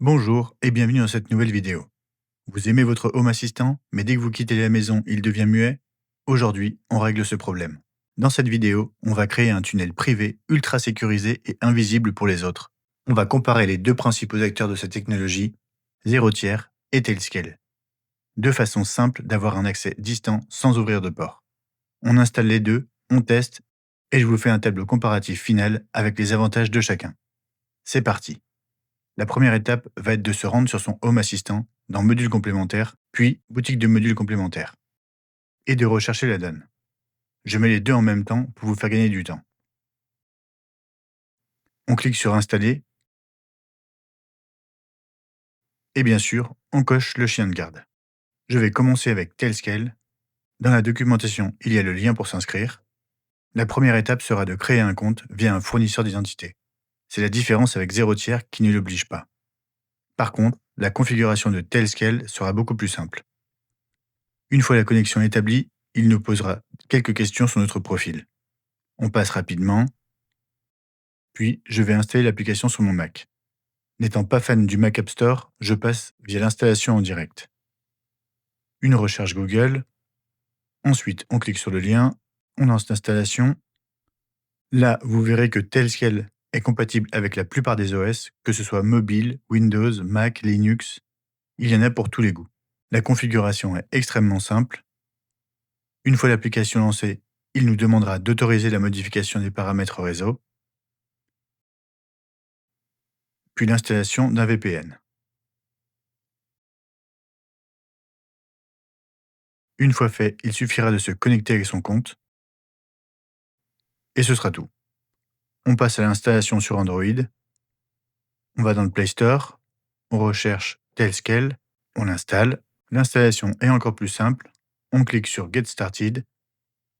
Bonjour et bienvenue dans cette nouvelle vidéo. Vous aimez votre Home Assistant, mais dès que vous quittez la maison, il devient muet? Aujourd'hui, on règle ce problème. Dans cette vidéo, on va créer un tunnel privé ultra sécurisé et invisible pour les autres. On va comparer les deux principaux acteurs de cette technologie, Zero Tier et Tailscale. Deux façons simples d'avoir un accès distant sans ouvrir de port. On installe les deux, on teste, et je vous fais un tableau comparatif final avec les avantages de chacun. C'est parti! La première étape va être de se rendre sur son Home Assistant, dans Modules complémentaires, puis Boutique de modules complémentaires, et de rechercher la donne. Je mets les deux en même temps pour vous faire gagner du temps. On clique sur Installer, et bien sûr, on coche le chien de garde. Je vais commencer avec Tailscale. Dans la documentation, il y a le lien pour s'inscrire. La première étape sera de créer un compte via un fournisseur d'identité. C'est la différence avec Zero Tier qui ne l'oblige pas. Par contre, la configuration de Tailscale sera beaucoup plus simple. Une fois la connexion établie, il nous posera quelques questions sur notre profil. On passe rapidement, puis je vais installer l'application sur mon Mac. N'étant pas fan du Mac App Store, je passe via l'installation en direct. Une recherche Google, ensuite on clique sur le lien, on lance l'installation. Là, vous verrez que Tailscale est compatible avec la plupart des OS, que ce soit mobile, Windows, Mac, Linux. Il y en a pour tous les goûts. La configuration est extrêmement simple. Une fois l'application lancée, il nous demandera d'autoriser la modification des paramètres réseau, puis l'installation d'un VPN. Une fois fait, il suffira de se connecter avec son compte, et ce sera tout. On passe à l'installation sur Android, on va dans le Play Store, on recherche Tailscale, on l'installe. L'installation est encore plus simple, on clique sur Get Started,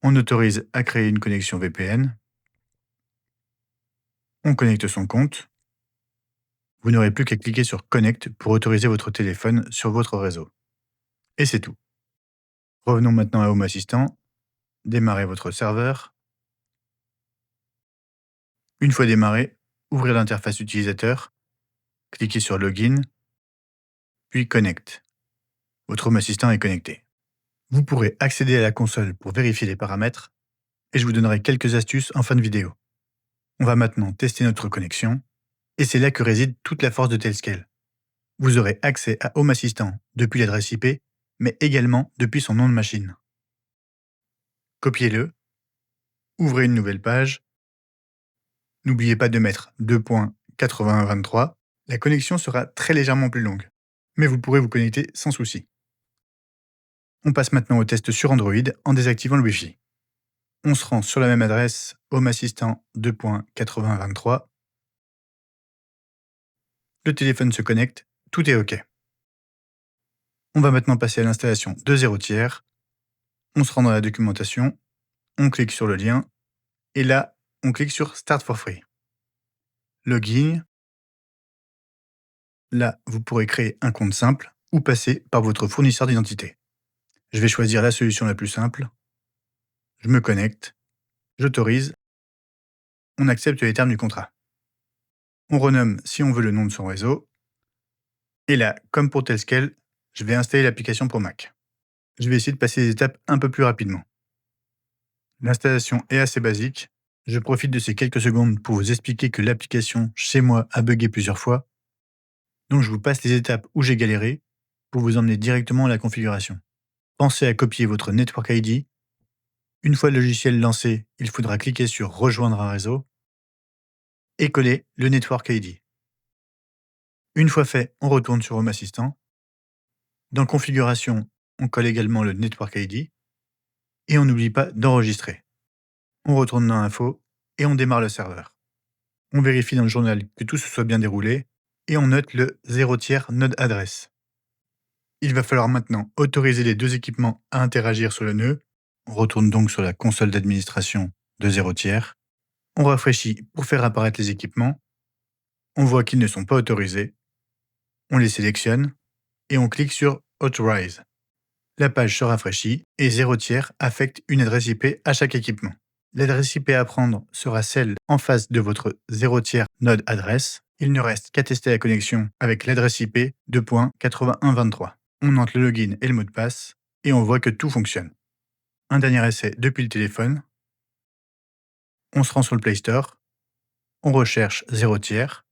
on autorise à créer une connexion VPN, on connecte son compte. Vous n'aurez plus qu'à cliquer sur Connect pour autoriser votre téléphone sur votre réseau. Et c'est tout. Revenons maintenant à Home Assistant. Démarrez votre serveur. Une fois démarré, ouvrez l'interface utilisateur, cliquez sur Login, puis Connect. Votre Home Assistant est connecté. Vous pourrez accéder à la console pour vérifier les paramètres, et je vous donnerai quelques astuces en fin de vidéo. On va maintenant tester notre connexion, et c'est là que réside toute la force de Tailscale. Vous aurez accès à Home Assistant depuis l'adresse IP, mais également depuis son nom de machine. Copiez-le, ouvrez une nouvelle page. N'oubliez pas de mettre 2.8123. La connexion sera très légèrement plus longue, mais vous pourrez vous connecter sans souci. On passe maintenant au test sur Android en désactivant le Wi-Fi. On se rend sur la même adresse, Home Assistant 2.8023. Le téléphone se connecte, tout est OK. On va maintenant passer à l'installation de Zero Tier. On se rend dans la documentation, on clique sur le lien, et là, on clique sur Start for Free. Login. Là, vous pourrez créer un compte simple ou passer par votre fournisseur d'identité. Je vais choisir la solution la plus simple. Je me connecte, j'autorise, on accepte les termes du contrat. On renomme si on veut le nom de son réseau. Et là, comme pour Tailscale, je vais installer l'application pour Mac. Je vais essayer de passer les étapes un peu plus rapidement. L'installation est assez basique. Je profite de ces quelques secondes pour vous expliquer que l'application chez moi a bugué plusieurs fois. Donc je vous passe les étapes où j'ai galéré pour vous emmener directement à la configuration. Pensez à copier votre Network ID. Une fois le logiciel lancé, il faudra cliquer sur Rejoindre un réseau et coller le Network ID. Une fois fait, on retourne sur Home Assistant. Dans Configuration, on colle également le Network ID et on n'oublie pas d'enregistrer. On retourne dans Info et on démarre le serveur. On vérifie dans le journal que tout se soit bien déroulé et on note le 0 tiers node adresse. Il va falloir maintenant autoriser les deux équipements à interagir sur le nœud. On retourne donc sur la console d'administration de 0 tiers. On rafraîchit pour faire apparaître les équipements. On voit qu'ils ne sont pas autorisés. On les sélectionne et on clique sur Authorize. La page se rafraîchit et 0 tiers affecte une adresse IP à chaque équipement. L'adresse IP à prendre sera celle en face de votre 0 tiers node adresse. Il ne reste qu'à tester la connexion avec l'adresse IP 2.8123. On entre le login et le mot de passe et on voit que tout fonctionne. Un dernier essai depuis le téléphone. On se rend sur le Play Store. On recherche 0 tiers.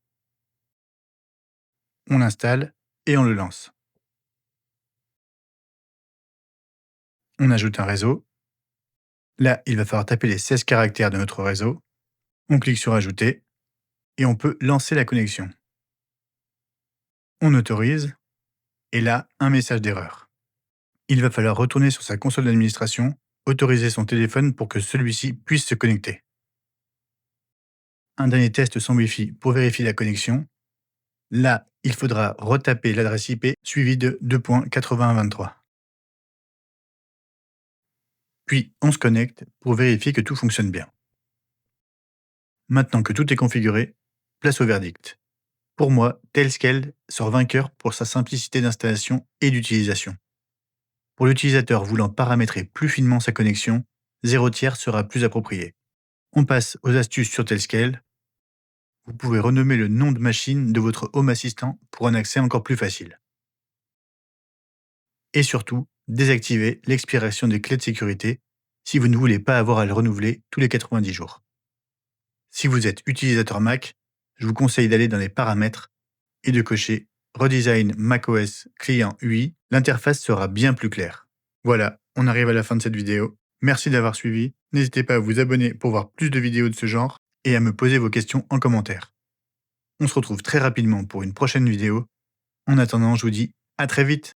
On l'installe et on le lance. On ajoute un réseau. Là, il va falloir taper les 16 caractères de notre réseau. On clique sur Ajouter et on peut lancer la connexion. On autorise et là, un message d'erreur. Il va falloir retourner sur sa console d'administration, autoriser son téléphone pour que celui-ci puisse se connecter. Un dernier test sans Wi-Fi pour vérifier la connexion. Là, il faudra retaper l'adresse IP suivie de 2.8123. Puis, on se connecte pour vérifier que tout fonctionne bien. Maintenant que tout est configuré, place au verdict. Pour moi, Tailscale sort vainqueur pour sa simplicité d'installation et d'utilisation. Pour l'utilisateur voulant paramétrer plus finement sa connexion, 0 tiers sera plus approprié. On passe aux astuces sur Tailscale. Vous pouvez renommer le nom de machine de votre Home Assistant pour un accès encore plus facile. Et surtout, désactivez l'expiration des clés de sécurité si vous ne voulez pas avoir à le renouveler tous les 90 jours. Si vous êtes utilisateur Mac, je vous conseille d'aller dans les paramètres et de cocher Redesign macOS Client UI. L'interface sera bien plus claire. Voilà, on arrive à la fin de cette vidéo. Merci d'avoir suivi. N'hésitez pas à vous abonner pour voir plus de vidéos de ce genre et à me poser vos questions en commentaire. On se retrouve très rapidement pour une prochaine vidéo. En attendant, je vous dis à très vite.